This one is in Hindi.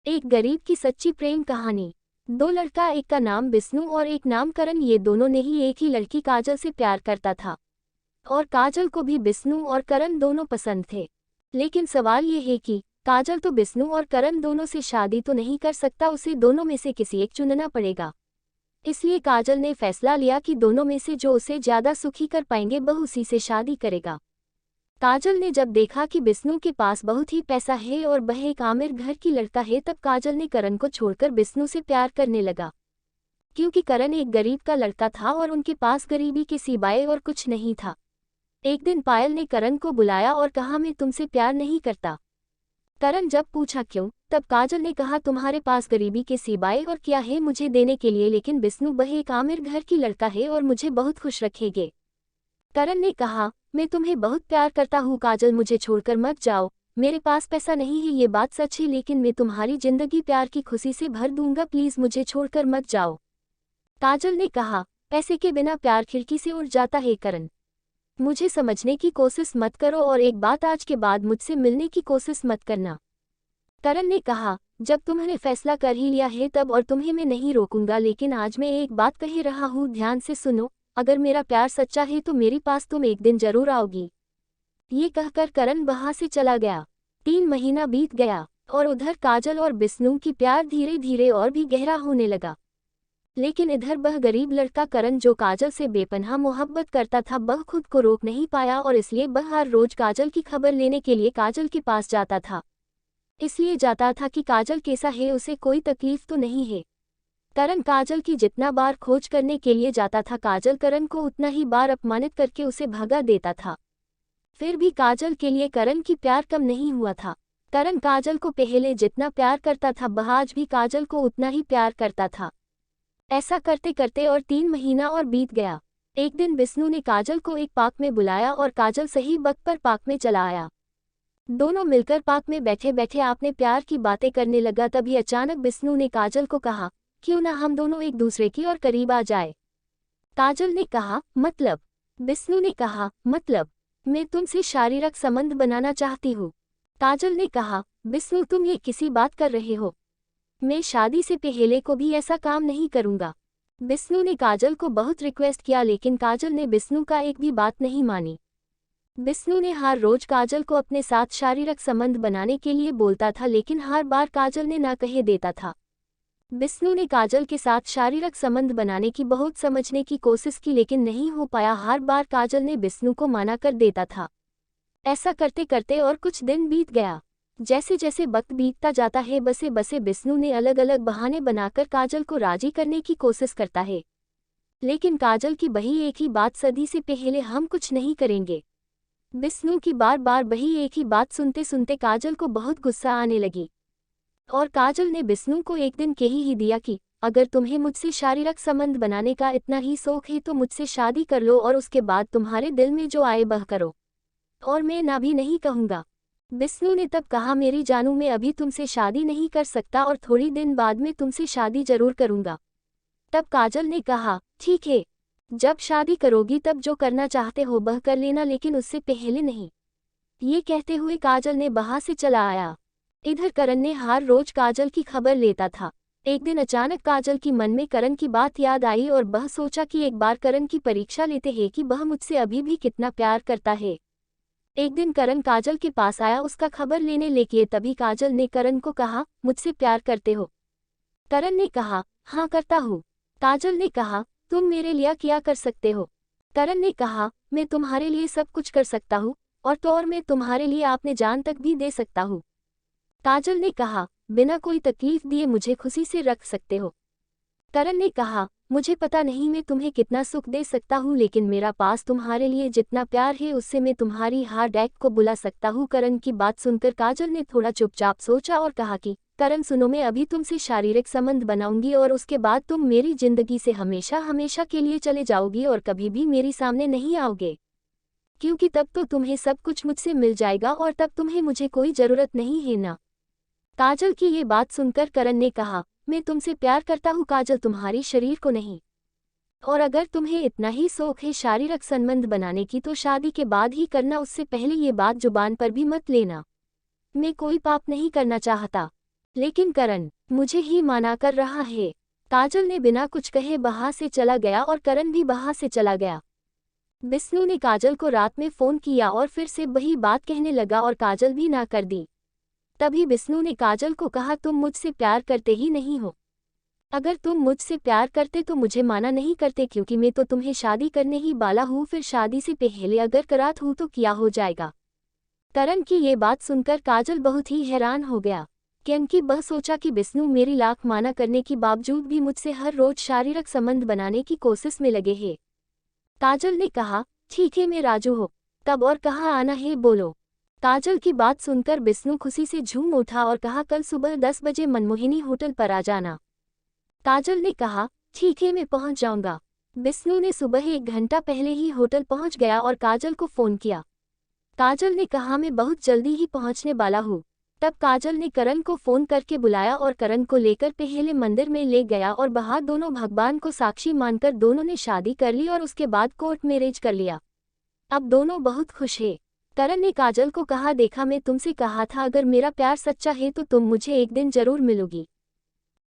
एक गरीब की सच्ची प्रेम कहानी। दो लड़का, एक का नाम बिस्नु और एक नाम करण। ये दोनों ने ही एक ही लड़की काजल से प्यार करता था और काजल को भी बिस्नु और करण दोनों पसंद थे। लेकिन सवाल ये है कि काजल तो बिस्नु और करण दोनों से शादी तो नहीं कर सकता, उसे दोनों में से किसी एक चुनना पड़ेगा। इसलिए काजल ने फैसला लिया कि दोनों में से जो उसे ज्यादा सुखी कर पाएंगे वह उसी से शादी करेगा। काजल ने जब देखा कि बिस्नु के पास बहुत ही पैसा है और वह एक आमिर घर की लड़का है, तब काजल ने करण को छोड़कर बिस्नु से प्यार करने लगा। क्योंकि करण एक गरीब का लड़का था और उनके पास गरीबी के सिवाय और कुछ नहीं था। एक दिन पायल ने करण को बुलाया और कहा, मैं तुमसे प्यार नहीं करता। करण जब पूछा क्यों, तब काजल ने कहा, तुम्हारे पास गरीबी के सिवाय और क्या है मुझे देने के लिए, लेकिन बिस्नु वह एक आमिर घर की लड़का है और मुझे बहुत खुश रखेंगे। करण ने कहा, मैं तुम्हें बहुत प्यार करता हूँ काजल, मुझे छोड़कर मत जाओ। मेरे पास पैसा नहीं है, ये बात सच है, लेकिन मैं तुम्हारी जिंदगी प्यार की खुशी से भर दूंगा, प्लीज मुझे छोड़कर मत जाओ। काजल ने कहा, पैसे के बिना प्यार खिड़की से उड़ जाता है करण, मुझे समझने की कोशिश मत करो और एक बात, आज के बाद मुझसे मिलने की कोशिश मत करना। करण ने कहा, जब तुमने फैसला कर ही लिया है तब और तुम्हें मैं नहीं रोकूंगा, लेकिन आज मैं एक बात कह रहा हूँ, ध्यान से सुनो। अगर मेरा प्यार सच्चा है तो मेरे पास तुम एक दिन जरूर आओगी। ये कहकर करण वहां से चला गया। 3 महीना बीत गया और उधर काजल और बिस्नु की प्यार धीरे धीरे और भी गहरा होने लगा। लेकिन इधर वह गरीब लड़का करण, जो काजल से बेपनाह मोहब्बत करता था, वह खुद को रोक नहीं पाया और इसलिए वह हर रोज काजल की खबर लेने के लिए काजल के पास जाता था। इसलिए जाता था कि काजल कैसा है, उसे कोई तकलीफ तो नहीं है। करण काजल की जितना बार खोज करने के लिए जाता था, काजल करण को उतना ही बार अपमानित करके उसे भगा देता था। फिर भी काजल के लिए करण की प्यार कम नहीं हुआ था। करण काजल को पहले जितना प्यार करता था, वह आज भी काजल को उतना ही प्यार करता था। ऐसा करते करते और 3 महीना और बीत गया। एक दिन बिस्नु ने काजल को एक पार्क में बुलाया और काजल सही वक्त पर पार्क में चला आया। दोनों मिलकर पार्क में बैठे बैठे आपने प्यार की बातें करने लगा। तभी अचानक बिस्नु ने काजल को कहा, क्यों ना हम दोनों एक दूसरे की और करीब आ जाए। काजल ने कहा, मतलब? बिस्नु ने कहा, मतलब मैं तुमसे शारीरिक संबंध बनाना चाहती हूँ। काजल ने कहा, बिस्नु तुम ये किसी बात कर रहे हो, मैं शादी से पहले को भी ऐसा काम नहीं करूँगा। बिस्नु ने काजल को बहुत रिक्वेस्ट किया, लेकिन काजल ने बिस्नु का एक भी बात नहीं मानी। बिस्नु ने हर रोज काजल को अपने साथ शारीरिक संबंध बनाने के लिए बोलता था, लेकिन हर बार काजल ने ना कहे देता था। बिस्नु ने काजल के साथ शारीरिक संबंध बनाने की बहुत समझने की कोशिश की, लेकिन नहीं हो पाया। हर बार काजल ने बिस्नु को मना कर देता था। ऐसा करते करते और कुछ दिन बीत गया। जैसे जैसे वक्त बीतता जाता है, बसे बसे बिस्नु ने अलग अलग बहाने बनाकर काजल को राजी करने की कोशिश करता है, लेकिन काजल की वही एक ही बात, सदी से पहले हम कुछ नहीं करेंगे। बिस्नु की बार बार वही एक ही बात सुनते सुनते काजल को बहुत गुस्सा आने लगी और काजल ने बिस्नु को एक दिन कह ही दिया कि अगर तुम्हें मुझसे शारीरिक संबंध बनाने का इतना ही शौक है तो मुझसे शादी कर लो और उसके बाद तुम्हारे दिल में जो आए वह करो, और मैं ना भी नहीं कहूँगा। बिस्नु ने तब कहा, मेरी जानू, मैं अभी तुमसे शादी नहीं कर सकता और थोड़ी दिन बाद में तुमसे शादी जरूर करूँगा। तब काजल ने कहा, ठीक है, जब शादी करोगी तब जो करना चाहते हो वह कर लेना, लेकिन उससे पहले नहीं। ये कहते हुए काजल ने वहां से चला आया। इधर करण ने हर रोज काजल की खबर लेता था। एक दिन अचानक काजल की मन में करण की बात याद आई और वह सोचा कि एक बार करण की परीक्षा लेते हैं कि वह मुझसे अभी भी कितना प्यार करता है। एक दिन करण काजल के पास आया उसका खबर लेने लेके। तभी काजल ने करण को कहा, मुझसे प्यार करते हो? करण ने कहा, हाँ करता हूँ। काजल ने कहा, तुम मेरे लिए क्या कर सकते हो? करण ने कहा, मैं तुम्हारे लिए सब कुछ कर सकता हूँ और तो और मैं तुम्हारे लिए अपने जान तक भी दे सकता हूँ। काजल ने कहा, बिना कोई तकलीफ दिए मुझे खुशी से रख सकते हो? करण ने कहा, मुझे पता नहीं मैं तुम्हें कितना सुख दे सकता हूँ, लेकिन मेरा पास तुम्हारे लिए जितना प्यार है उससे मैं तुम्हारी हार्ट अटैक को बुला सकता हूँ। करण की बात सुनकर काजल ने थोड़ा चुपचाप सोचा और कहा कि करण सुनो, मैं अभी तुमसे शारीरिक संबंध बनाऊंगी और उसके बाद तुम मेरी जिंदगी से हमेशा हमेशा के लिए चले जाओगी और कभी भी मेरे सामने नहीं आओगे, क्योंकि तब तो तुम्हें सब कुछ मुझसे मिल जाएगा और तब तुम्हें मुझे कोई जरूरत नहीं है ना। काजल की ये बात सुनकर करण ने कहा, मैं तुमसे प्यार करता हूँ काजल, तुम्हारी शरीर को नहीं, और अगर तुम्हें इतना ही शौक है शारीरिक संबंध बनाने की तो शादी के बाद ही करना, उससे पहले ये बात जुबान पर भी मत लेना। मैं कोई पाप नहीं करना चाहता, लेकिन करण मुझे ही माना कर रहा है। काजल ने बिना कुछ कहे बाहर से चला गया और करण भी बाहर से चला गया। विष्णु ने काजल को रात में फ़ोन किया और फिर से वही बात कहने लगा और काजल भी ना कर दी। तभी विष्णु ने काजल को कहा, तुम मुझसे प्यार करते ही नहीं हो। अगर तुम मुझसे प्यार करते तो मुझे माना नहीं करते, क्योंकि मैं तो तुम्हें शादी करने ही वाला हूँ। फिर शादी से पहले अगर करात हूँ तो क्या हो जाएगा। करण की ये बात सुनकर काजल बहुत ही हैरान हो गया, क्योंकि वह सोचा कि विष्णु मेरी लाख माना करने के बावजूद भी मुझसे हर रोज शारीरिक संबंध बनाने की कोशिश में लगे हैं। काजल ने कहा, ठीक है मैं राजू हो, कब और कहाँ आना है बोलो। काजल की बात सुनकर विष्णु खुशी से झूम उठा और कहा, कल सुबह 10 बजे मनमोहिनी होटल पर आ जाना। काजल ने कहा, ठीक है मैं पहुंच जाऊंगा। विष्णु ने सुबह 1 घंटा पहले ही होटल पहुंच गया और काजल को फ़ोन किया। काजल ने कहा, मैं बहुत जल्दी ही पहुंचने वाला हूँ। तब काजल ने करण को फ़ोन करके बुलाया और करण को लेकर पहले मंदिर में ले गया और वहां दोनों भगवान को साक्षी मानकर दोनों ने शादी कर ली और उसके बाद कोर्ट मैरिज कर लिया। अब दोनों बहुत खुश हैं। करण ने काजल को कहा, देखा मैं तुमसे कहा था, अगर मेरा प्यार सच्चा है तो तुम मुझे एक दिन जरूर मिलोगी।